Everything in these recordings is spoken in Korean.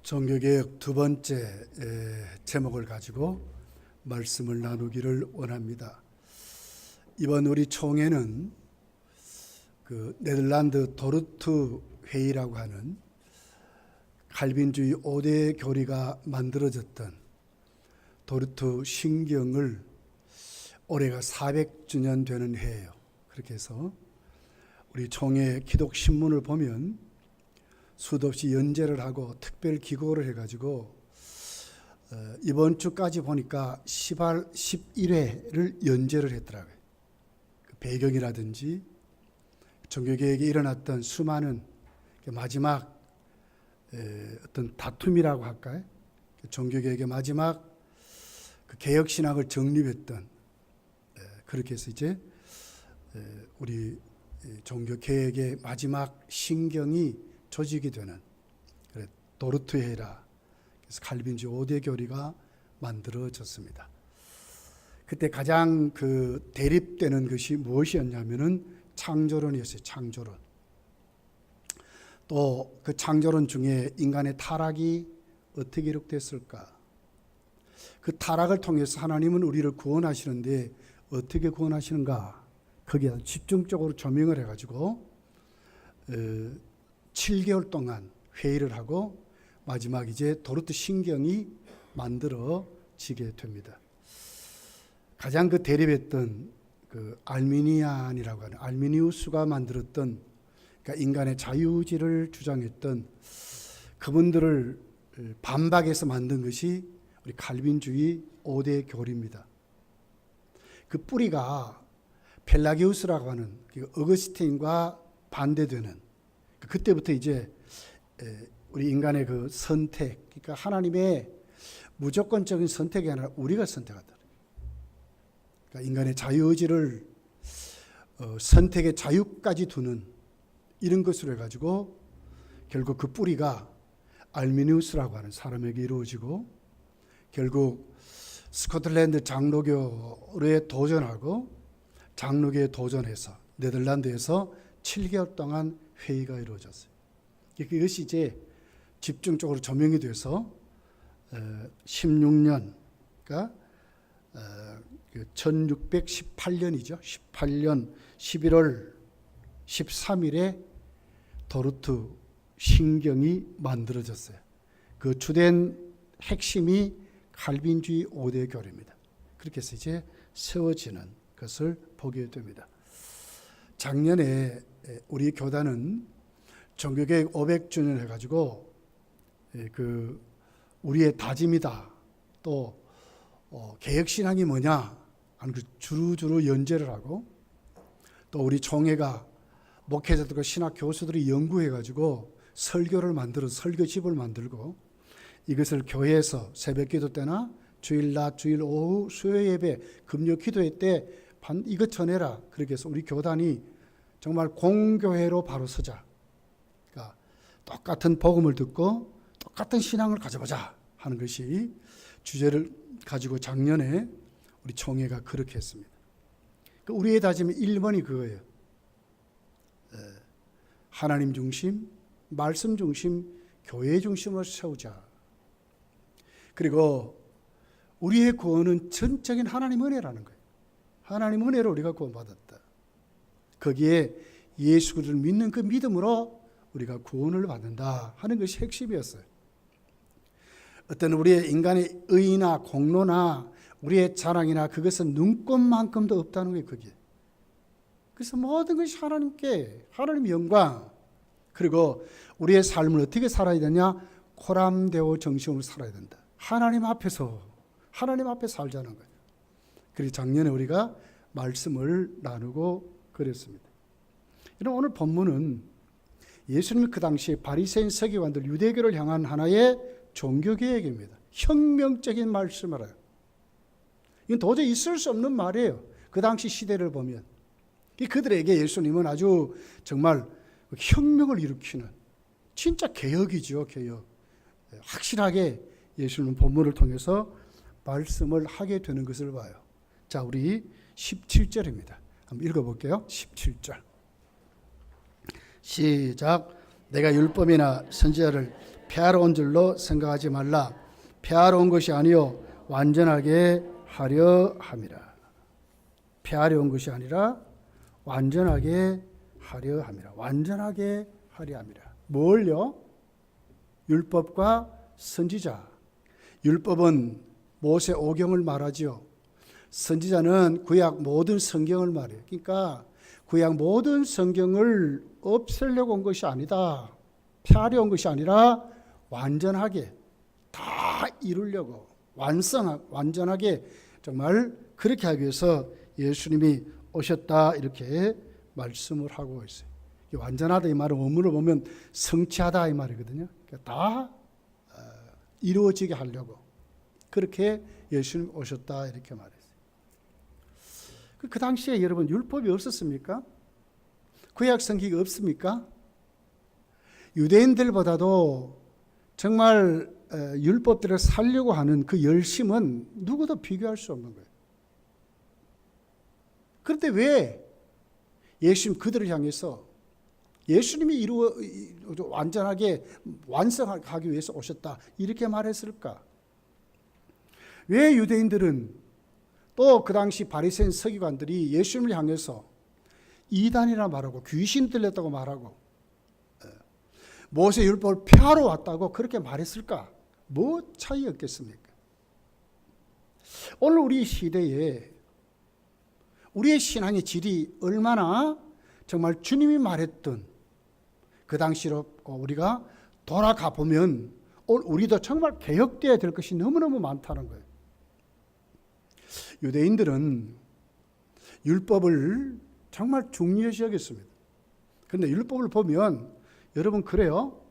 종교개혁 두 번째 제목을 가지고 말씀을 나누기를 원합니다. 이번 우리 총회는 그 네덜란드 도르트 회의라고 하는 칼빈주의 5대 교리가 만들어졌던 도르트 신경을 올해가 400주년 되는 해예요. 그렇게 해서 우리 총회 기독신문을 보면 수도 없이 연재를 하고 특별 기고를 해가지고 이번 주까지 보니까 10월 11회를 연재를 했더라고요. 그 배경이라든지 종교개혁이 일어났던 수많은 마지막 어떤 다툼이라고 할까요? 종교개혁의 마지막 그 개혁신학을 정립했던 그렇게 해서 이제 우리 종교개혁의 마지막 신경이 조직이 되는 도르트 회의라 그래서 칼빈주의 5대 교리가 만들어졌습니다. 그때 가장 그 대립되는 것이 무엇이었냐면은 창조론이었어요. 창조론. 또 그 창조론 중에 인간의 타락이 어떻게 기록됐을까? 그 타락을 통해서 하나님은 우리를 구원하시는데 어떻게 구원하시는가? 거기에 집중적으로 조명을 해가지고 7개월 동안 회의를 하고 마지막 이제 도르트 신경이 만들어지게 됩니다. 가장 그 대립했던 그 알미니안이라고 하는 알미니우스가 만들었던 그러니까 인간의 자유의지를 주장했던 그분들을 반박해서 만든 것이 우리 칼빈주의 5대 교리입니다. 그 뿌리가 펠라기우스라고 하는 어거스틴과 반대되는 그때부터 이제 우리 인간의 그 선택, 그러니까 하나님의 무조건적인 선택이 아니라 우리가 선택하다. 그러니까 인간의 자유의지를 선택의 자유까지 두는 이런 것으로 해가지고 결국 그 뿌리가 알미니우스라고 하는 사람에게 이루어지고 결국 스코틀랜드 장로교에 도전하고 장로교에 도전해서 네덜란드에서 7개월 동안 회의가 이루어졌어요. 이것이 이제 집중적으로 조명이 돼서 16년, 그러니까 1618년이죠. 18년 11월 13일에 도르트 신경이 만들어졌어요. 그 주된 핵심이 칼빈주의 5대 교리입니다. 그렇게 해서 이제 세워지는 것을 보게 됩니다. 작년에 우리 교단은 종교개혁 500주년 해가지고 그 우리의 다짐이다. 또 개혁신앙이 뭐냐 하는 그 주루주루 연재를 하고 또 우리 총회가 목회자들과 신학 교수들이 연구해가지고 설교를 만들어 설교집을 만들고 이것을 교회에서 새벽기도 때나 주일 낮, 주일 오후, 수요 예배, 금요 기도회 때 이것 전해라. 그렇게 해서 우리 교단이 정말 공교회로 바로 서자. 그러니까 똑같은 복음을 듣고 똑같은 신앙을 가져보자 하는 것이 주제를 가지고 작년에 우리 총회가 그렇게 했습니다. 우리의 다짐이 1번이 그거예요. 하나님 중심, 말씀 중심, 교회 중심으로 세우자. 그리고 우리의 구원은 전적인 하나님 은혜라는 거예요. 하나님 은혜로 우리가 구원받았다. 거기에 예수 그리스도를 믿는 그 믿음으로 우리가 구원을 받는다 하는 것이 핵심이었어요. 어떤 우리의 인간의 의나 공로나 우리의 자랑이나 그것은 눈꼽만큼도 없다는 거예요. 거기에. 그래서 모든 것이 하나님께 하나님 영광 그리고 우리의 삶을 어떻게 살아야 되냐 코람데오 정신으로 살아야 된다. 하나님 앞에서 살자는 거예요. 그래서 작년에 우리가 말씀을 나누고 그랬습니다. 오늘 본문은 예수님 그 당시에 바리새인 서기관들 유대교를 향한 하나의 종교개혁입니다. 혁명적인 말씀을 해요. 이건 도저히 있을 수 없는 말이에요. 그 당시 시대를 보면 그들에게 예수님은 아주 정말 혁명을 일으키는 진짜 개혁이죠. 개혁. 확실하게 예수님은 본문을 통해서 말씀을 하게 되는 것을 봐요. 자, 우리 17절입니다. 한번 읽어볼게요. 17절. 시작. 내가 율법이나 선지자를 폐하러 온 줄로 생각하지 말라. 폐하러 온 것이 아니요 완전하게 하려 함이라. 폐하려 온 것이 아니라 완전하게 하려 함이라. 완전하게 하려 함이라. 뭘요? 율법과 선지자. 율법은 모세 오경을 말하지요. 선지자는 구약 모든 성경을 말해요. 그러니까 구약 모든 성경을 없애려고 온 것이 아니다. 폐하려 온 것이 아니라 완전하게 다 이루려고 완전하게 정말 그렇게 하기 위해서 예수님이 오셨다 이렇게 말씀을 하고 있어요. 완전하다 이 말은 원문을 보면 성취하다 이 말이거든요. 그러니까 다 이루어지게 하려고 그렇게 예수님 오셨다 이렇게 말했어요. 그 당시에 여러분 율법이 없었습니까? 구약 성경이 없습니까? 유대인들보다도 정말 율법들을 살려고 하는 그 열심은 누구도 비교할 수 없는 거예요. 그런데 왜 예수님 그들을 향해서 예수님이 완전하게 완성하기 위해서 오셨다 이렇게 말했을까? 왜 유대인들은 또 그 당시 바리새인 서기관들이 예수님을 향해서 이단이라 말하고 귀신 들렸다고 말하고 모세 율법을 폐하러 왔다고 그렇게 말했을까? 뭐 차이였겠습니까? 오늘 우리 시대에 우리의 신앙의 질이 얼마나 정말 주님이 말했던 그 당시로 우리가 돌아가 보면 우리도 정말 개혁되어야 될 것이 너무너무 많다는 거예요. 유대인들은 율법을 정말 중요시 여겼습니다. 그런데 율법을 보면 여러분 그래요.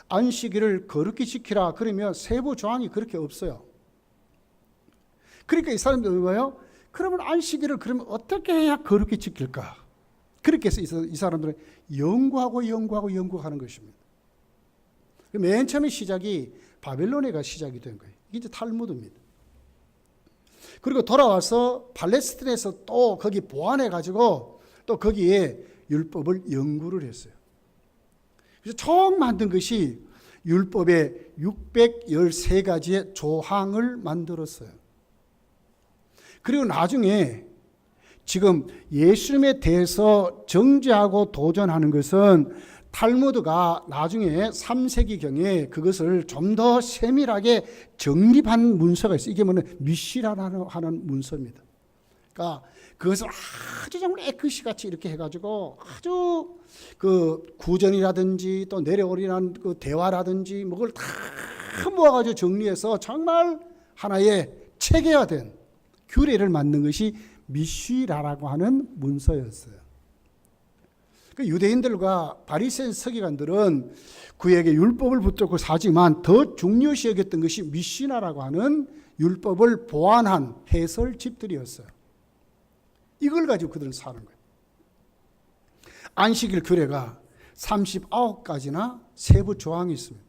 안식일을 거룩히 지키라 그러면 세부 조항이 그렇게 없어요. 그러니까 이 사람들이 뭐예요? 그러면 안식일을 그러면 어떻게 해야 거룩히 지킬까? 그렇게 해서 이 사람들은 연구하는 것입니다. 맨 처음에 시작이 바벨론에가 시작이 된 거예요. 이게 이제 탈무드입니다. 그리고 돌아와서 팔레스틴에서 또 거기 보완해 가지고 또 거기에 율법을 연구를 했어요. 그래서 총 만든 것이 율법의 613가지의 조항을 만들었어요. 그리고 나중에 지금 예수님에 대해서 정죄하고 도전하는 것은 탈무드가 나중에 3세기경에 그것을 좀 더 세밀하게 정립한 문서가 있어요. 이게 뭐냐면 미시라라는 하는 문서입니다. 그러니까 그것을 아주 정말 에크시 같이 이렇게 해가지고 아주 그 구전이라든지 또 내려오리라는 그 대화라든지 뭐 그걸 다 모아가지고 정리해서 정말 하나의 체계화된 규례를 만든 것이 미시라라고 하는 문서였어요. 그 유대인들과 바리새인 서기관들은 그에게 율법을 붙잡고 사지만 더 중요시 여겼던 것이 미시나라고 하는 율법을 보완한 해설집들이었어요. 이걸 가지고 그들은 사는 거예요. 안식일 규례가 39가지나 세부 조항이 있습니다.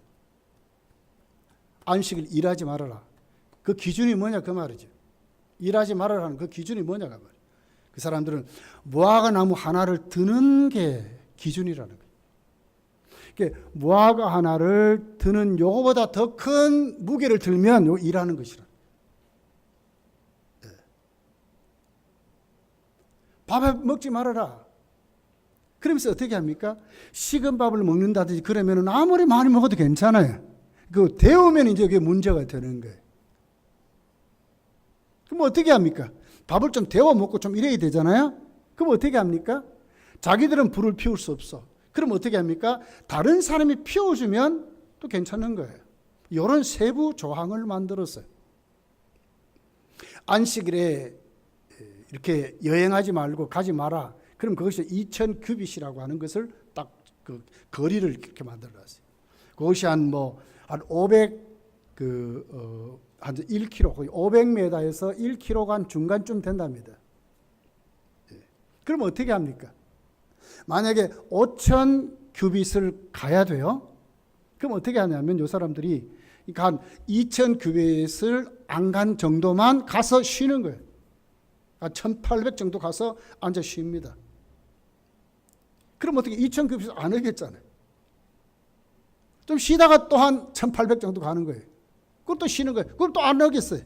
안식일 일하지 말아라. 그 기준이 뭐냐 그 말이죠. 일하지 말아라는 그 기준이 뭐냐 그 말이에요. 그 사람들은 무화과 나무 하나를 드는 게 기준이라는 거예요. 그러니까 무화과 하나를 드는 요거보다 더 큰 무게를 들면 요 일하는 것이라. 밥 먹지 말아라. 그러면서 어떻게 합니까? 식은 밥을 먹는다든지 그러면 아무리 많이 먹어도 괜찮아요. 그 데우면 이제 그게 문제가 되는 거예요. 그럼 어떻게 합니까? 밥을 좀 데워 먹고 좀 이래야 되잖아요. 그럼 어떻게 합니까? 자기들은 불을 피울 수 없어. 그럼 어떻게 합니까? 다른 사람이 피워주면 또 괜찮은 거예요. 이런 세부 조항을 만들었어요. 안식일에 이렇게 여행하지 말고 가지 마라. 그럼 그것이 2000규빗이라고 하는 것을 딱 그 거리를 이렇게 만들어놨어요. 그것이 한 500 한 1km, 거의 500m에서 1km 중간쯤 된답니다. 그럼 어떻게 합니까? 만약에 5000규빗을 가야 돼요. 그럼 어떻게 하냐면 이 사람들이 한 2000규빗을 안 간 정도만 가서 쉬는 거예요. 한 1800 정도 가서 앉아 쉽니다. 그럼 어떻게 2000규빗을 안 하겠잖아요. 좀 쉬다가 또 한 1800 정도 가는 거예요. 그럼 또 쉬는 거예요. 그럼 또 안 오겠어요.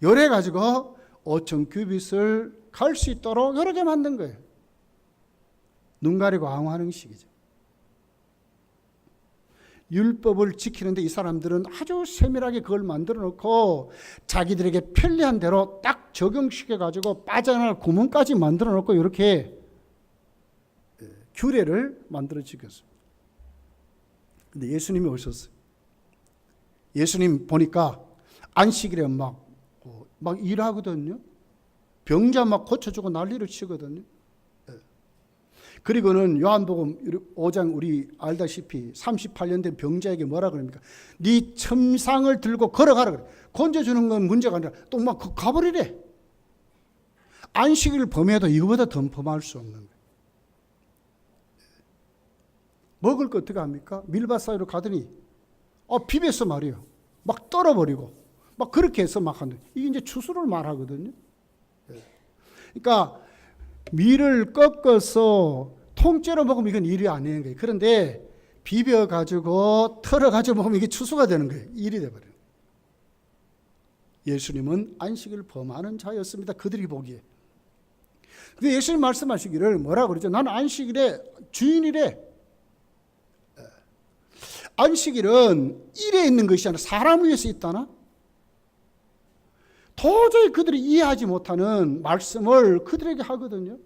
요래 가지고 5000 규빗을 갈 수 있도록 여러 개 만든 거예요. 눈 가리고 앙호하는 식이죠. 율법을 지키는데 이 사람들은 아주 세밀하게 그걸 만들어 놓고 자기들에게 편리한 대로 딱 적용시켜 가지고 빠져나갈 구멍까지 만들어 놓고 이렇게 규례를 만들어 지켰습니다. 근데 예수님이 오셨어요. 예수님 보니까 안식일에 막 일하거든요. 병자 막 고쳐주고 난리를 치거든요. 그리고는 요한복음 5장 우리 알다시피 38년 된 병자에게 뭐라 그럽니까? 네 첨상을 들고 걸어가라 그래. 건져주는 건 문제가 아니라 또 막 가버리래. 안식일을 범해도 이거보다 더 범할 수 없는 거예요. 먹을 거 어떻게 합니까? 밀밭 사이로 가더니 비벼서 말이에요. 막 떨어버리고 막 그렇게 해서 막 하는. 이게 이제 추수를 말하거든요. 그러니까 밀을 꺾어서 통째로 먹으면 이건 일이 아닌 거예요. 그런데 비벼가지고 털어가지고 먹으면 이게 추수가 되는 거예요. 일이 돼버려요. 예수님은 안식을 범하는 자였습니다. 그들이 보기에. 근데 예수님 말씀하시기를 뭐라고 그러죠? 나는 안식일의 주인이래. 안식일은 일에 있는 것이 아니라 사람 위해서 있다나? 도저히 그들이 이해하지 못하는 말씀을 그들에게 하거든요.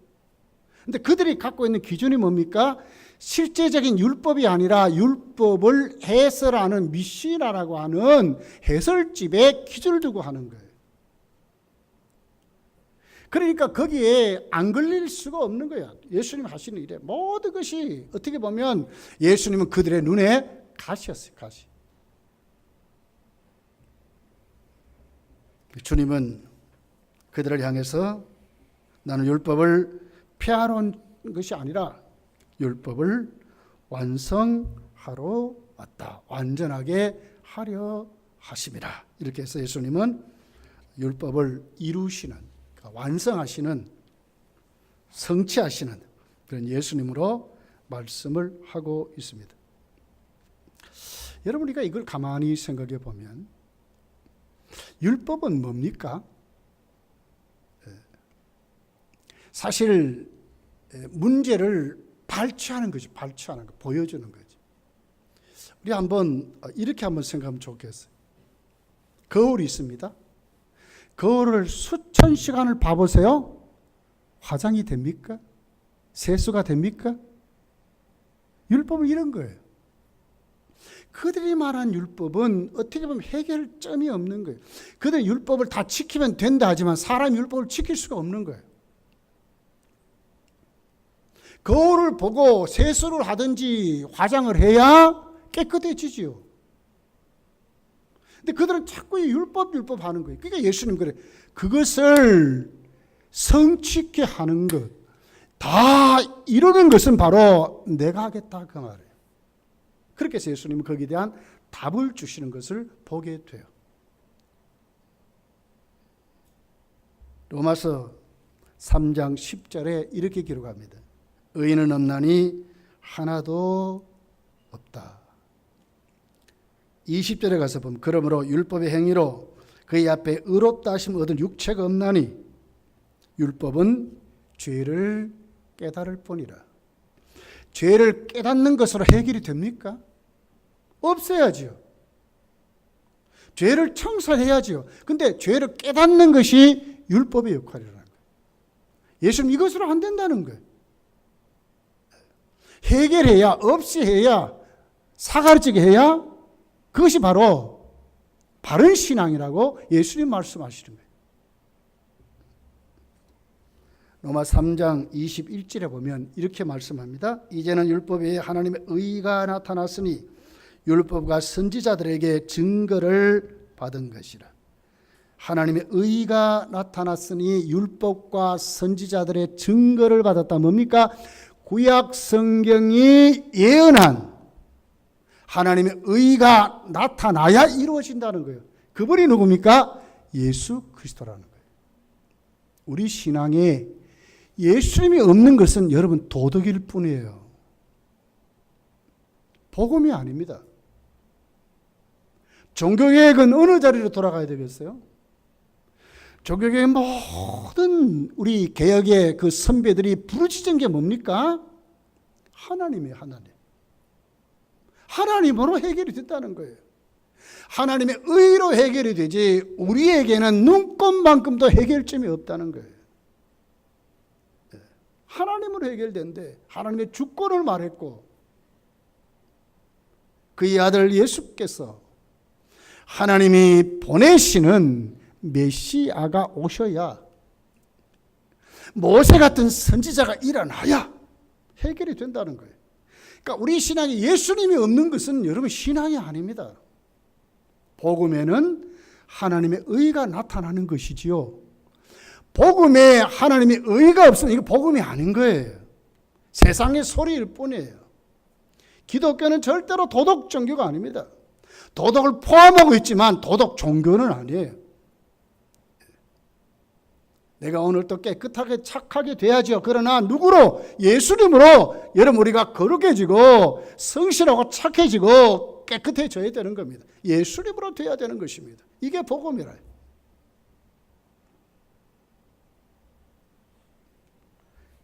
근데 그들이 갖고 있는 기준이 뭡니까? 실제적인 율법이 아니라 율법을 해설하는 미시나라고 하는 해설집에 기준을 두고 하는 거예요. 그러니까 거기에 안 걸릴 수가 없는 거야. 예수님 하시는 일에 모든 것이 어떻게 보면 예수님은 그들의 눈에 가시였어요. 가시. 주님은 그들을 향해서 나는 율법을 폐하러 온 것이 아니라 율법을 완성하러 왔다. 완전하게 하려 하심이라. 이렇게 해서 예수님은 율법을 이루시는, 그러니까 완성하시는, 성취하시는 그런 예수님으로 말씀을 하고 있습니다. 여러분, 우리가 이걸 가만히 생각해 보면 율법은 뭡니까? 사실 문제를 발췌하는 거죠. 발췌하는 거, 보여주는 거죠. 우리 한번 이렇게 한번 생각하면 좋겠어요. 거울이 있습니다. 거울을 수천 시간을 봐보세요. 화장이 됩니까? 세수가 됩니까? 율법은 이런 거예요. 그들이 말한 율법은 어떻게 보면 해결점이 없는 거예요. 그들은 율법을 다 지키면 된다 하지만 사람이 율법을 지킬 수가 없는 거예요. 거울을 보고 세수를 하든지 화장을 해야 깨끗해지지요. 근데 그들은 자꾸 율법 하는 거예요. 그러니까 예수님 그래. 그것을 성취케 하는 것, 다 이루는 것은 바로 내가 하겠다 그 말이에요. 그렇게 해서 예수님은 거기에 대한 답을 주시는 것을 보게 돼요. 로마서 3장 10절에 이렇게 기록합니다. 의인은 없나니 하나도 없다. 20절에 가서 보면 그러므로 율법의 행위로 그의 앞에 의롭다 하심 얻은 육체가 없나니 율법은 죄를 깨달을 뿐이라. 죄를 깨닫는 것으로 해결이 됩니까? 없어야지요. 죄를 청산해야지요. 근데 죄를 깨닫는 것이 율법의 역할이라는 거예요. 예수님 이것으로 안 된다는 거예요. 해결해야, 없이 해야, 사가르치게 해야 그것이 바로 바른 신앙이라고 예수님 말씀하시는 거예요. 로마 3장 21절에 보면 이렇게 말씀합니다. 이제는 율법에 하나님의 의가 나타났으니 율법과 선지자들에게 증거를 받은 것이라. 하나님의 의가 나타났으니 율법과 선지자들의 증거를 받았다. 뭡니까? 구약 성경이 예언한 하나님의 의가 나타나야 이루어진다는 거예요. 그분이 누굽니까? 예수 그리스도라는 거예요. 우리 신앙에 예수님이 없는 것은 여러분 도덕일 뿐이에요. 복음이 아닙니다. 종교개혁은 어느 자리로 돌아가야 되겠어요? 종교개혁의 모든 우리 개혁의 그 선배들이 부르짖은 게 뭡니까? 하나님이에요, 하나님. 하나님으로 해결이 됐다는 거예요. 하나님의 의로 해결이 되지 우리에게는 눈꼽만큼도 해결점이 없다는 거예요. 하나님으로 해결된대. 하나님의 주권을 말했고 그의 아들 예수께서 하나님이 보내시는 메시아가 오셔야 모세 같은 선지자가 일어나야 해결이 된다는 거예요. 그러니까 우리 신앙에 예수님이 없는 것은 여러분 신앙이 아닙니다. 복음에는 하나님의 의가 나타나는 것이지요. 복음에 하나님의 의가 없으면 이거 복음이 아닌 거예요. 세상의 소리일 뿐이에요. 기독교는 절대로 도덕 종교가 아닙니다. 도덕을 포함하고 있지만 도덕 종교는 아니에요. 내가 오늘 또 깨끗하게 착하게 돼야죠. 그러나 누구로? 예수님으로 여러분 우리가 거룩해지고 성실하고 착해지고 깨끗해져야 되는 겁니다. 예수님으로 돼야 되는 것입니다. 이게 복음이라.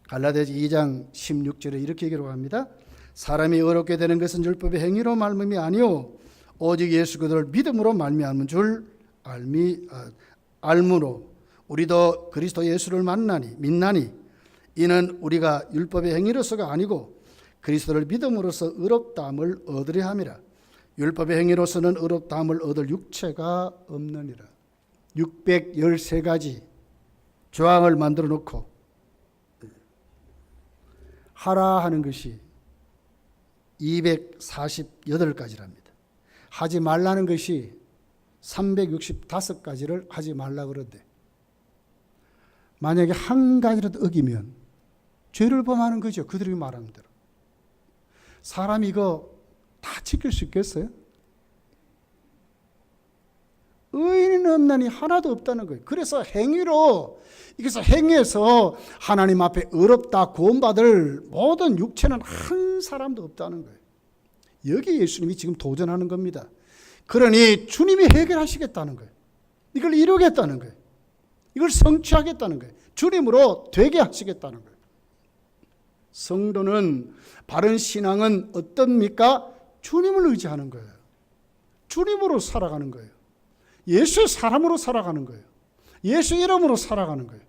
갈라디아서 2장 16절에 이렇게 기록합니다. 사람이 의롭게 되는 것은 율법의 행위로 말미암이 아니요 오직 예수 그리스도를 믿음으로 말미암은 줄 알므로 우리도 그리스도 예수를 믿나니 이는 우리가 율법의 행위로서가 아니고 그리스도를 믿음으로써 의롭다함을 얻으려 함이라. 율법의 행위로서는 의롭다함을 얻을 육체가 없느니라. 613가지 조항을 만들어 놓고 하라 하는 것이 248가지랍니다. 하지 말라는 것이 365가지를 하지 말라 그러는데 만약에 한 가지라도 어기면 죄를 범하는 거죠. 그들이 말하는 대로. 사람이 이거 다 지킬 수 있겠어요? 의인은 없나니 하나도 없다는 거예요. 그래서 행위에서 하나님 앞에 의롭다 구원받을 모든 육체는 한 사람도 없다는 거예요. 여기 예수님이 지금 도전하는 겁니다. 그러니 주님이 해결하시겠다는 거예요. 이걸 이루겠다는 거예요. 이걸 성취하겠다는 거예요. 주님으로 되게 하시겠다는 거예요. 성도는 바른 신앙은 어떻습니까? 주님을 의지하는 거예요. 주님으로 살아가는 거예요. 예수의 사람으로 살아가는 거예요. 예수 이름으로 살아가는 거예요.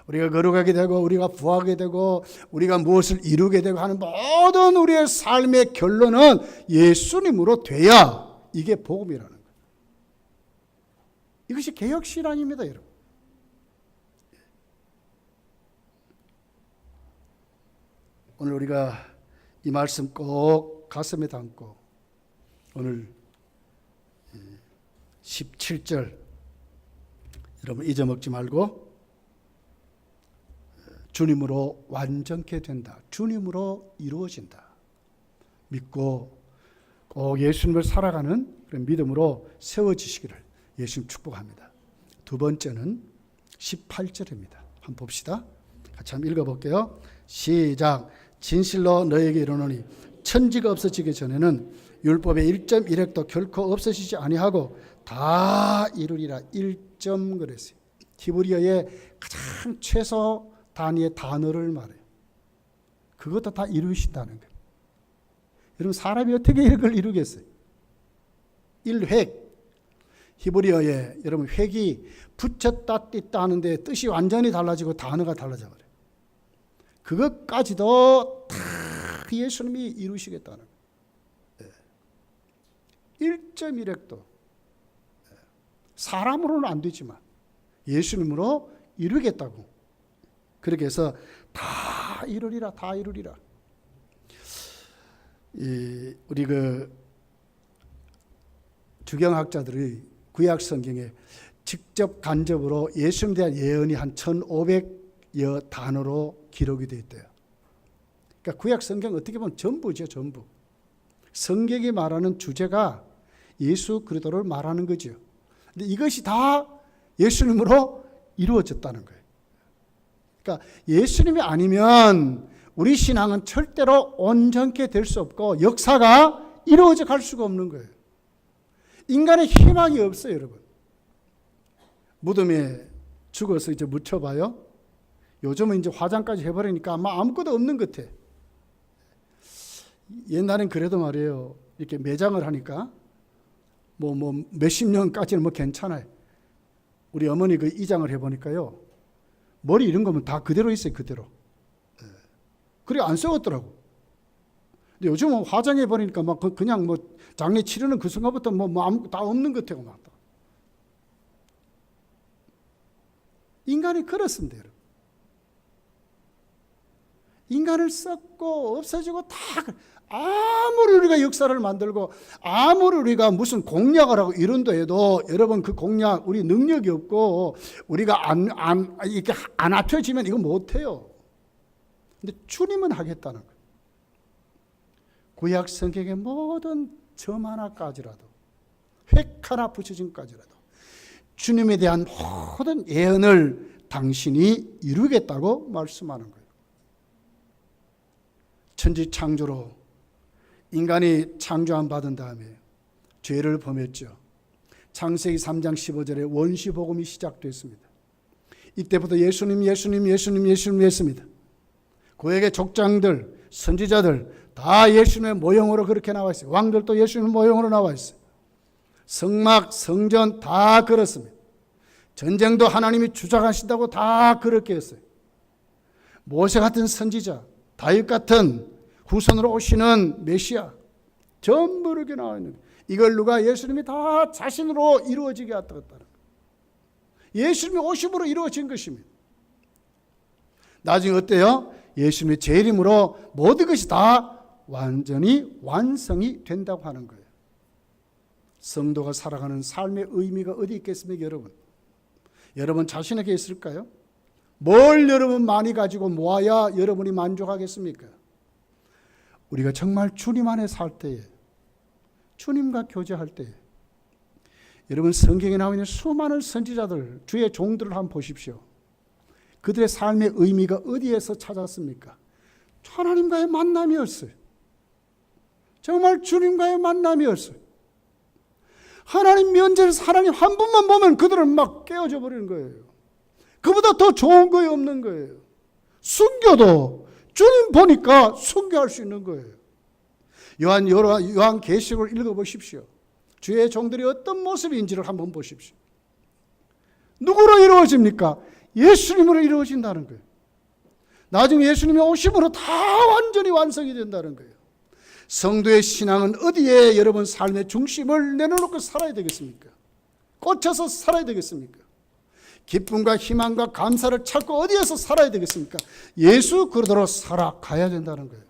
우리가 거룩하게 되고 우리가 부하게 되고 우리가 무엇을 이루게 되고 하는 모든 우리의 삶의 결론은 예수님으로 돼야 이게 복음이라는 거예요. 이것이 개혁신앙입니다, 여러분. 오늘 우리가 이 말씀 꼭 가슴에 담고 오늘 17절 여러분 잊어먹지 말고 주님으로 완전케 된다. 주님으로 이루어진다. 믿고 꼭 예수님을 살아가는 그런 믿음으로 세워지시기를 예수님 축복합니다. 두 번째는 18절입니다. 한번 봅시다. 같이 한번 읽어볼게요. 시작. 진실로 너에게 이르노니 천지가 없어지기 전에는 율법의 1.1획도 결코 없어지지 아니하고 다 이루리라. 1점 그랬어요. 히브리어의 가장 최소 단위의 단어를 말해요. 그것도 다 이루신다는 거예요. 여러분 사람이 어떻게 이걸 이루겠어요? 1획. 히브리어에 여러분 획이 붙였다 뗐다 하는데 뜻이 완전히 달라지고 단어가 달라져 버려요. 그것까지도 다 예수님이 이루시겠다는 거예요. 1.1획도 사람으로는 안 되지만 예수님으로 이루겠다고. 그렇게 해서 다 이루리라, 다 이루리라. 우리 주경학자들이 구약 성경에 직접 간접으로 예수님에 대한 예언이 한 1500여 단어로 기록이 되어 있대요. 그러니까 구약 성경 어떻게 보면 전부죠, 전부. 성경이 말하는 주제가 예수 그리스도를 말하는 거죠. 근데 이것이 다 예수님으로 이루어졌다는 거예요. 그러니까 예수님이 아니면 우리 신앙은 절대로 온전케 될 수 없고 역사가 이루어져 갈 수가 없는 거예요. 인간의 희망이 없어요, 여러분. 무덤에 죽어서 이제 묻혀봐요. 요즘은 이제 화장까지 해버리니까 아마 아무것도 없는 것 같아. 옛날엔 그래도 말이에요. 이렇게 매장을 하니까 몇십 년까지는 괜찮아요. 우리 어머니 그 이장을 해보니까요. 머리 이런 거면 다 그대로 있어요, 그대로. 그래 안 썩었더라고. 근데 요즘은 화장해버리니까 그냥 장례 치르는 그 순간부터 아무 다 없는 것 같아요, 막. 인간이 그렇습니다, 여러분. 인간을 썩고 없어지고 다 아무리 우리가 역사를 만들고 아무리 우리가 무슨 공약을 하고 이런도 해도 여러분 그 공약 우리 능력이 없고 우리가 이렇게 안 합쳐지면 이거 못해요. 근데 주님은 하겠다는 거예요. 구약 성경의 모든 점 하나까지라도 획 하나 붙여짐까지라도 주님에 대한 모든 예언을 당신이 이루겠다고 말씀하는 거예요. 천지 창조로 인간이 창조함 받은 다음에 죄를 범했죠. 창세기 3장 15절에 원시복음이 시작됐습니다. 이때부터 예수님 했습니다. 고액의 족장들, 선지자들 다 예수님의 모형으로 그렇게 나와 있어요. 왕들도 예수님 모형으로 나와 있어요. 성막, 성전 다 그렇습니다. 전쟁도 하나님이 주장하신다고 다 그렇게 했어요. 모세 같은 선지자, 다윗 같은 후손으로 오시는 메시아 전부 이렇게 나와 있는 거예요. 이걸 누가 예수님이 다 자신으로 이루어지게 했다는 거예요. 예수님이 오심으로 이루어진 것입니다. 나중에 어때요? 예수님의 재림으로 모든 것이 다 완전히 완성이 된다고 하는 거예요. 성도가 살아가는 삶의 의미가 어디 있겠습니까, 여러분? 여러분 자신에게 있을까요? 뭘 여러분 많이 가지고 모아야 여러분이 만족하겠습니까? 우리가 정말 주님 안에 살 때에, 주님과 교제할 때에, 여러분 성경에 나와 있는 수많은 선지자들, 주의 종들을 한번 보십시오. 그들의 삶의 의미가 어디에서 찾았습니까? 하나님과의 만남이었어요. 정말 주님과의 만남이었어요. 하나님 면전에서 하나님 한 분만 보면 그들은 막 깨어져 버리는 거예요. 그보다 더 좋은 거에 없는 거예요. 순교도 주님 보니까 순교할 수 있는 거예요. 요한계시록을 읽어보십시오. 주의 종들이 어떤 모습인지를 한번 보십시오. 누구로 이루어집니까? 예수님으로 이루어진다는 거예요. 나중에 예수님이 오심으로 다 완전히 완성이 된다는 거예요. 성도의 신앙은 어디에 여러분 삶의 중심을 내려놓고 살아야 되겠습니까? 꽂혀서 살아야 되겠습니까? 기쁨과 희망과 감사를 찾고 어디에서 살아야 되겠습니까? 예수 그리스도로 살아가야 된다는 거예요.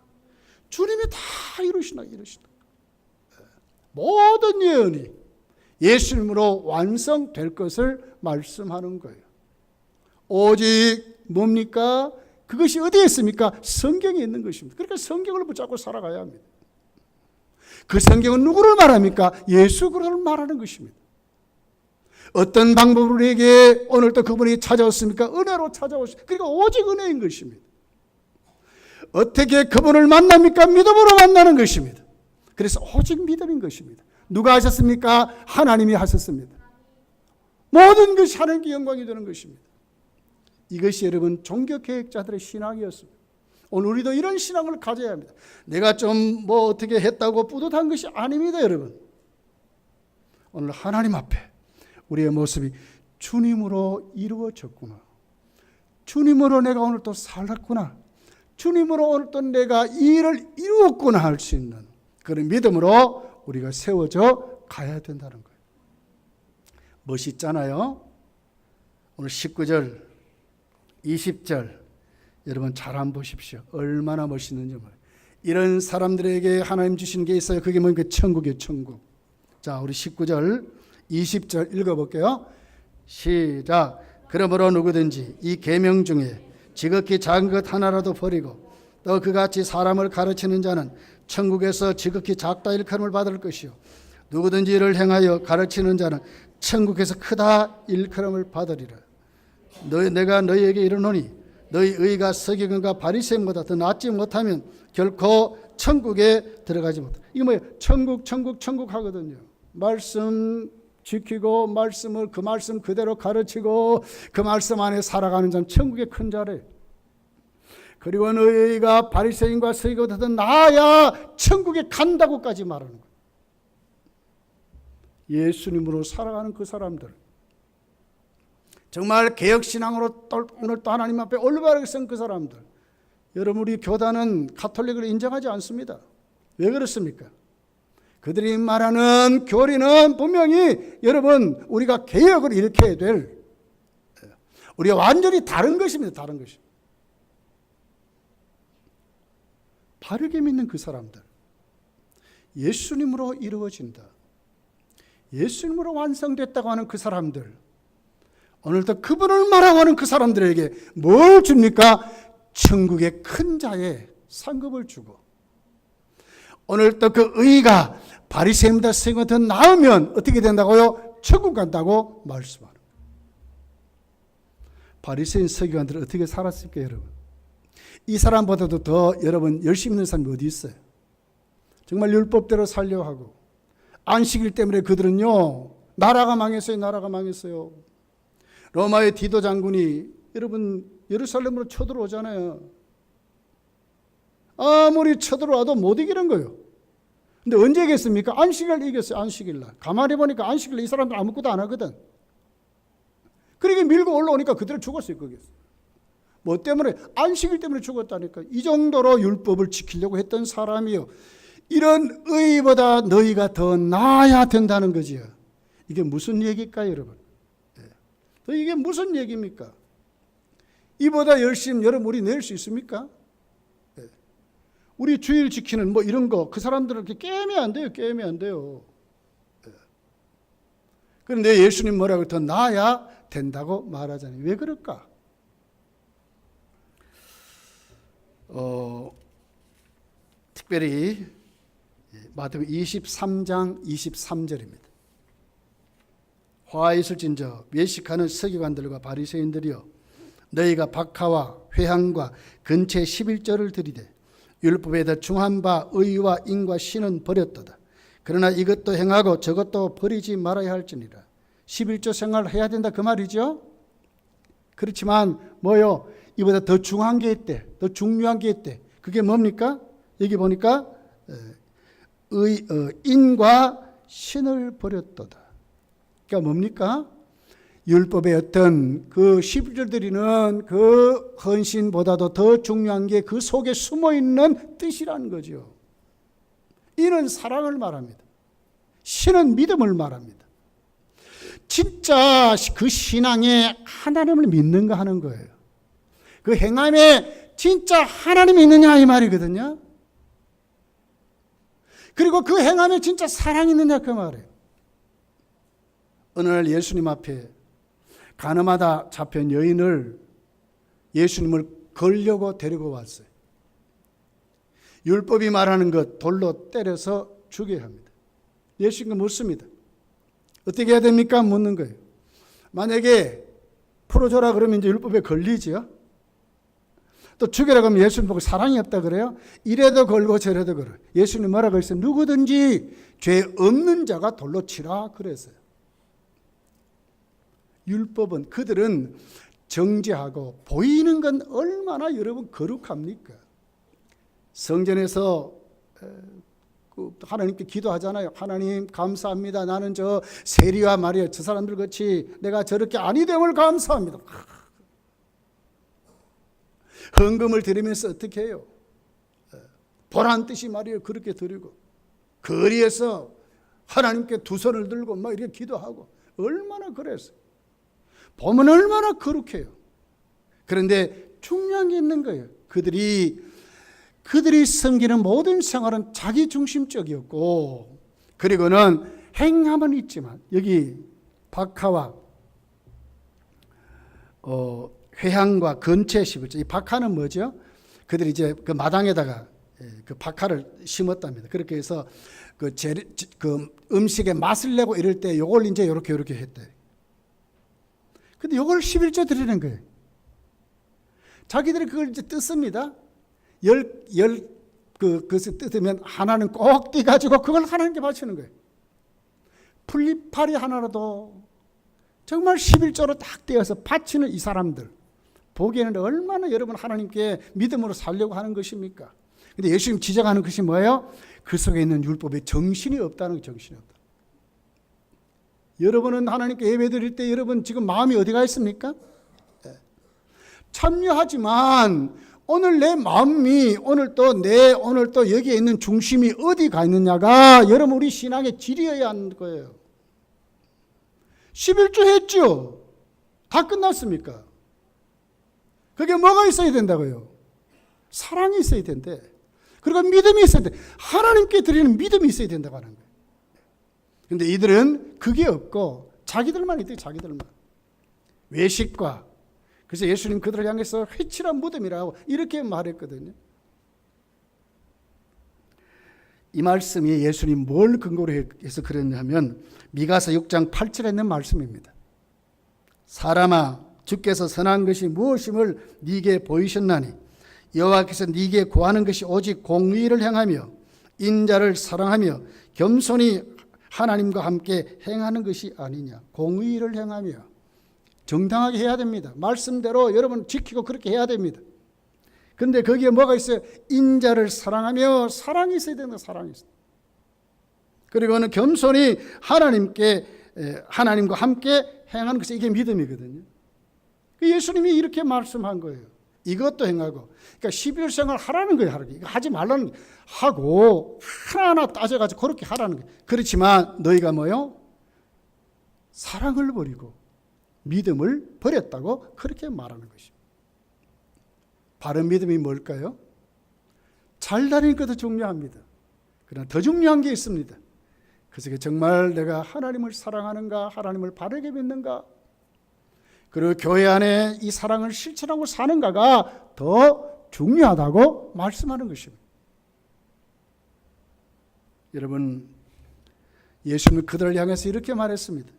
주님이 다 이루시나. 모든 예언이 예수님으로 완성될 것을 말씀하는 거예요. 오직 뭡니까? 그것이 어디에 있습니까? 성경에 있는 것입니다. 그러니까 성경을 붙잡고 살아가야 합니다. 그 성경은 누구를 말합니까? 예수 그리스도를 말하는 것입니다. 어떤 방법으로 우리에게 오늘도 그분이 찾아왔습니까? 은혜로 찾아오십니다. 그러니까 오직 은혜인 것입니다. 어떻게 그분을 만납니까? 믿음으로 만나는 것입니다. 그래서 오직 믿음인 것입니다. 누가 하셨습니까? 하나님이 하셨습니다. 모든 것이 하나님께 영광이 되는 것입니다. 이것이 여러분 종교개혁자들의 신앙이었습니다. 오늘 우리도 이런 신앙을 가져야 합니다. 내가 좀 어떻게 했다고 뿌듯한 것이 아닙니다, 여러분. 오늘 하나님 앞에 우리의 모습이 주님으로 이루어졌구나. 주님으로 내가 오늘 또 살았구나. 주님으로 오늘 또 내가 이 일을 이루었구나 할 수 있는 그런 믿음으로 우리가 세워져 가야 된다는 거예요. 멋있잖아요. 오늘 19절, 20절 여러분 잘 한번 보십시오. 얼마나 멋있는지 말이에요. 이런 사람들에게 하나님 주시는 게 있어요. 그게 뭐니까 천국이에요, 천국. 자, 우리 19절, 20절 읽어볼게요. 시작. 그러므로 누구든지 이 계명 중에 지극히 작은 것 하나라도 버리고 또 그같이 사람을 가르치는 자는 천국에서 지극히 작다 일컬음을 받을 것이요 누구든지 이를 행하여 가르치는 자는 천국에서 크다 일컬음을 받으리라. 내가 너희에게 이르노니 너희 의가 서기관과 바리새인보다 더 낫지 못하면 결코 천국에 들어가지 못한다. 이거 뭐예요? 천국 하거든요. 말씀 지키고 말씀을 그 말씀 그대로 가르치고 그 말씀 안에 살아가는 자는 천국의 큰 자래. 그리고 너희가 바리새인과 서기관보다 나아야 천국에 간다고까지 말하는 거예요. 예수님으로 살아가는 그 사람들, 정말 개혁신앙으로 오늘 또 하나님 앞에 올바르게 선 그 사람들, 여러분 우리 교단은 가톨릭을 인정하지 않습니다. 왜 그렇습니까? 그들이 말하는 교리는 분명히 여러분 우리가 개혁을 일으켜야 될, 우리가 완전히 다른 것입니다. 다른 것이. 바르게 믿는 그 사람들, 예수님으로 이루어진다, 예수님으로 완성됐다고 하는 그 사람들, 오늘도 그분을 말하고 하는 그 사람들에게 뭘 줍니까? 천국의 큰 자의 상급을 주고, 오늘 또 그 의가 바리새인보다 서기관보다 더 나으면 어떻게 된다고요? 천국 간다고 말씀하는 거예요. 바리새인 서기관들은 어떻게 살았을까요, 여러분? 이 사람보다도 더 여러분 열심히 있는 사람이 어디 있어요? 정말 율법대로 살려고 하고, 안식일 때문에 그들은요 나라가 망했어요. 나라가 망했어요. 로마의 디도 장군이 여러분 예루살렘으로 쳐들어오잖아요. 아무리 쳐들어와도 못 이기는 거예요. 근데 언제 이겼습니까? 안식일 이겼어요. 안식일날. 가만히 보니까 안식일날 이 사람들 아무것도 안 하거든. 그러니까 밀고 올라오니까 그대로 죽었어요. 거기서. 뭐 때문에? 안식일 때문에 죽었다니까. 이 정도로 율법을 지키려고 했던 사람이요, 이런 의보다 너희가 더 나아야 된다는 거지요. 이게 무슨 얘기일까요, 여러분? 이게 무슨 얘기입니까? 이보다 열심히 여러분 우리 낼 수 있습니까? 우리 주일 지키는 뭐 이런 거 그 사람들을 이렇게 깨면 안 돼요. 깨면 안 돼요. 그런데 예수님 뭐라고 더 나아야 된다고 말하잖아요. 왜 그럴까? 특별히 마태복음 23장 23절입니다. 화 있을진저 외식하는 서기관들과 바리새인들이여, 너희가 박하와 회향과 근체 11조를 드리되 율법에 더 중한 바 의와 인과 신은 버렸도다. 그러나 이것도 행하고 저것도 버리지 말아야 할지니라. 11조 생활을 해야 된다 그 말이죠. 그렇지만 뭐요? 이보다 더 중요한 게 있대. 더 중요한 게 있대. 그게 뭡니까? 여기 보니까 인과 신을 버렸도다. 그러니까 뭡니까? 율법의 어떤 그 11조 드리는 그 헌신보다도 더 중요한 게 그 속에 숨어있는 뜻이라는 거죠. 이는 사랑을 말합니다. 신은 믿음을 말합니다. 진짜 그 신앙에 하나님을 믿는가 하는 거예요. 그 행함에 진짜 하나님이 있느냐 이 말이거든요. 그리고 그 행함에 진짜 사랑이 있느냐 그 말이에요. 어느 날 예수님 앞에 가늠하다 잡힌 여인을 예수님을 걸려고 데리고 왔어요. 율법이 말하는 것 돌로 때려서 죽여야 합니다. 예수님은 묻습니다. 어떻게 해야 됩니까? 묻는 거예요. 만약에 풀어줘라 그러면 이제 율법에 걸리지요. 또 죽여라 그러면 예수님 보고 사랑이 없다 그래요. 이래도 걸고 저래도 걸어요. 예수님 뭐라고 했어요? 누구든지 죄 없는 자가 돌로 치라 그랬어요. 율법은 그들은 정죄하고 보이는 건 얼마나 여러분 거룩합니까? 성전에서 하나님께 기도하잖아요. 하나님 감사합니다. 나는 저 세리와 말이에요. 저 사람들 같이 내가 저렇게 아니 됨을 감사합니다. 헌금을 드리면서 어떻게 해요? 보란 듯이 말이에요. 그렇게 드리고 거리에서 하나님께 두 손을 들고 막 이렇게 기도하고 얼마나 그랬어요. 보면 얼마나 거룩해요. 그런데 중요한 게 있는 거예요. 그들이 섬기는 모든 생활은 자기 중심적이었고, 그리고는 행함은 있지만 여기 박하와 회향과 근체 11조. 이 박하는 뭐죠? 그들이 이제 그 마당에다가 그 박하를 심었답니다. 그렇게 해서 그 음식에 맛을 내고 이럴 때 요걸 이제 이렇게 했대. 근데 요걸 11조 드리는 거예요. 자기들이 그걸 이제 뜯습니다. 그것을 뜯으면 하나는 꼭 떼가지고 그걸 하나님께 바치는 거예요. 풀잎파리 하나라도 정말 11조로 딱 떼어서 바치는 이 사람들 보기에는 얼마나 여러분 하나님께 믿음으로 살려고 하는 것입니까? 근데 예수님 지적하는 것이 뭐예요? 그 속에 있는 율법에 정신이 없다는 거예요. 정신이 없다. 여러분은 하나님께 예배 드릴 때 여러분 지금 마음이 어디가 있습니까? 참여하지만 오늘 내 마음이 오늘 또 여기에 있는 중심이 어디 가 있느냐가 여러분 우리 신앙의 질이어야 하는 거예요. 11조 했죠. 다 끝났습니까? 그게 뭐가 있어야 된다고요? 사랑이 있어야 된대. 그리고 믿음이 있어야 돼. 하나님께 드리는 믿음이 있어야 된다고 하는 거예요. 근데 이들은 그게 없고 자기들만 있대. 자기들만. 외식과. 그래서 예수님 그들을 향해서 회칠한 무덤이라고 이렇게 말했거든요. 이 말씀이 예수님 뭘 근거로 해서 그랬냐면 미가서 6장 8절에 있는 말씀입니다. 사람아 주께서 선한 것이 무엇임을 네게 보이셨나니 여호와께서 네게 구하는 것이 오직 공의를 행하며 인자를 사랑하며 겸손히 하나님과 함께 행하는 것이 아니냐. 공의를 행하며 정당하게 해야 됩니다. 말씀대로 여러분 지키고 그렇게 해야 됩니다. 그런데 거기에 뭐가 있어요? 인자를 사랑하며 사랑이 있어야 된다. 사랑이 있어요. 그리고는 겸손히 하나님과 함께 행하는 것이 이게 믿음이거든요. 예수님이 이렇게 말씀한 거예요. 이것도 행하고. 그러니까 12월 생활 하라는 거예요. 이거 하지 말라는 거예요. 하고 하나하나 따져가지고 그렇게 하라는 거예요. 그렇지만 너희가 뭐요? 사랑을 버리고 믿음을 버렸다고 그렇게 말하는 것입니다. 바른 믿음이 뭘까요? 잘 다니는 것도 중요합니다. 그러나 더 중요한 게 있습니다. 그래서 정말 내가 하나님을 사랑하는가, 하나님을 바르게 믿는가, 그리고 교회 안에 이 사랑을 실천하고 사는가가 더 중요하다고 말씀하는 것입니다. 여러분, 예수님은 그들을 향해서 이렇게 말했습니다.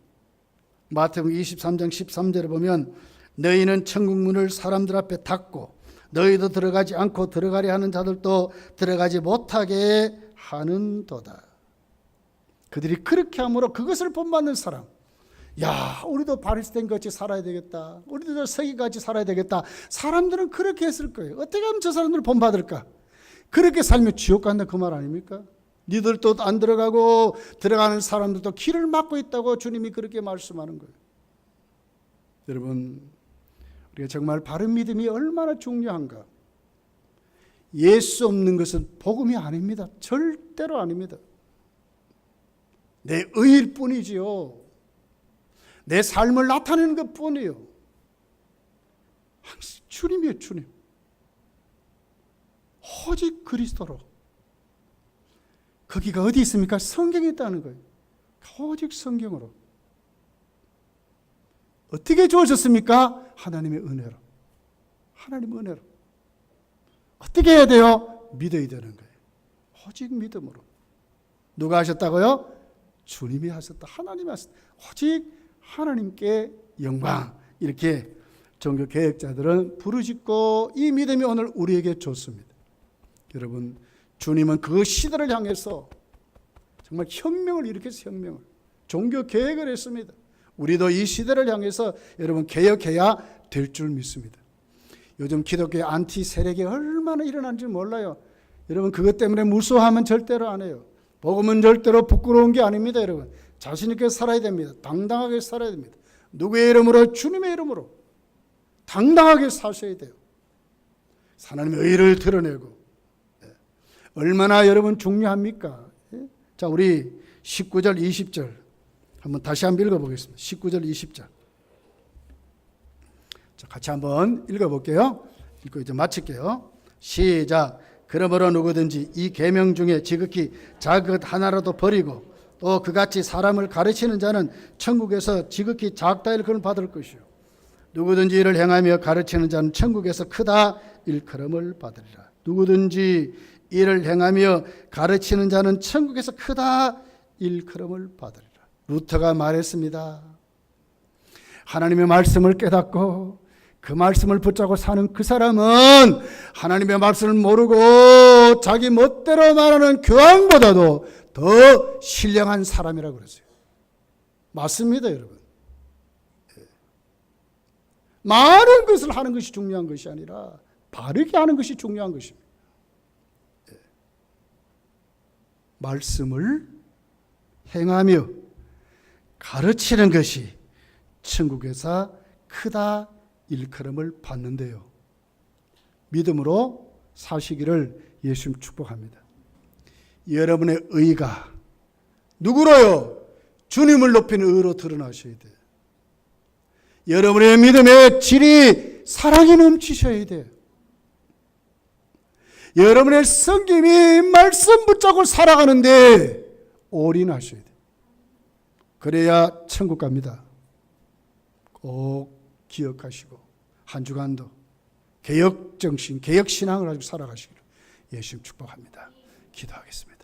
마태복음 23장 13절에 보면 너희는 천국 문을 사람들 앞에 닫고 너희도 들어가지 않고 들어가려 하는 자들도 들어가지 못하게 하는도다. 그들이 그렇게 함으로 그것을 본받는 사람, 야, 우리도 바리새인 같이 살아야 되겠다. 우리도 서기같이 살아야 되겠다. 사람들은 그렇게 했을 거예요. 어떻게 하면 저 사람들을 본받을까? 그렇게 살면 지옥 간다 그 말 아닙니까? 니들도 안 들어가고 들어가는 사람들도 길을 막고 있다고 주님이 그렇게 말씀하는 거예요. 여러분, 우리가 정말 바른 믿음이 얼마나 중요한가. 예수 없는 것은 복음이 아닙니다. 절대로 아닙니다. 내 의일 뿐이지요. 내 삶을 나타내는 것뿐이에요. 주님이에요. 주님. 오직 그리스도로. 거기가 어디 있습니까? 성경에 있다는 거예요. 오직 성경으로. 어떻게 주어졌습니까? 하나님의 은혜로. 하나님의 은혜로. 어떻게 해야 돼요? 믿어야 되는 거예요. 오직 믿음으로. 누가 하셨다고요? 주님이 하셨다. 하나님이 하셨다. 오직 하나님께 영광. 이렇게 종교 개혁자들은 부르짖고 이 믿음이 오늘 우리에게 좋습니다. 여러분, 주님은 그 시대를 향해서 정말 혁명을 일으켜서 혁명을, 종교 개혁을 했습니다. 우리도 이 시대를 향해서 여러분 개혁해야 될 줄 믿습니다. 요즘 기독교의 안티 세력이 얼마나 일어나는지 몰라요. 여러분 그것 때문에 무서워하면 절대로 안 해요. 복음은 절대로 부끄러운 게 아닙니다. 여러분 자신 있게 살아야 됩니다. 당당하게 살아야 됩니다. 누구의 이름으로? 주님의 이름으로 당당하게 사셔야 돼요. 하나님의 의를 드러내고. 얼마나 여러분 중요합니까? 자, 우리 19절 20절 한번 다시 한번 읽어보겠습니다. 19절 20절. 자, 같이 한번 읽어볼게요. 읽고 이제 마칠게요. 시작. 그러므로 누구든지 이 계명 중에 지극히 작은 하나라도 버리고 또 그같이 사람을 가르치는 자는 천국에서 지극히 작다 일컬음을 받을 것이요 누구든지 이를 행하며 가르치는 자는 천국에서 크다 일컬음을 받으리라. 누구든지 이를 행하며 가르치는 자는 천국에서 크다 일컬음을 받으리라. 루터가 말했습니다. 하나님의 말씀을 깨닫고 그 말씀을 붙잡고 사는 그 사람은 하나님의 말씀을 모르고 자기 멋대로 말하는 교황보다도 더 신령한 사람이라고 그랬어요. 맞습니다, 여러분. 많은 것을 하는 것이 중요한 것이 아니라 바르게 하는 것이 중요한 것입니다. 말씀을 행하며 가르치는 것이 천국에서 크다 일컬음을 받는데요. 믿음으로 사시기를 예수님 축복합니다. 여러분의 의가 누구로요? 주님을 높이는 의로 드러나셔야 돼요. 여러분의 믿음의 질이 사랑이 넘치셔야 돼요. 여러분의 성김이 말씀 붙잡고 살아가는데 올인하셔야 돼요. 그래야 천국 갑니다. 꼭 기억하시고 한 주간도 개혁정신, 개혁신앙을 가지고 살아가시기를 예수님 축복합니다. 기도하겠습니다.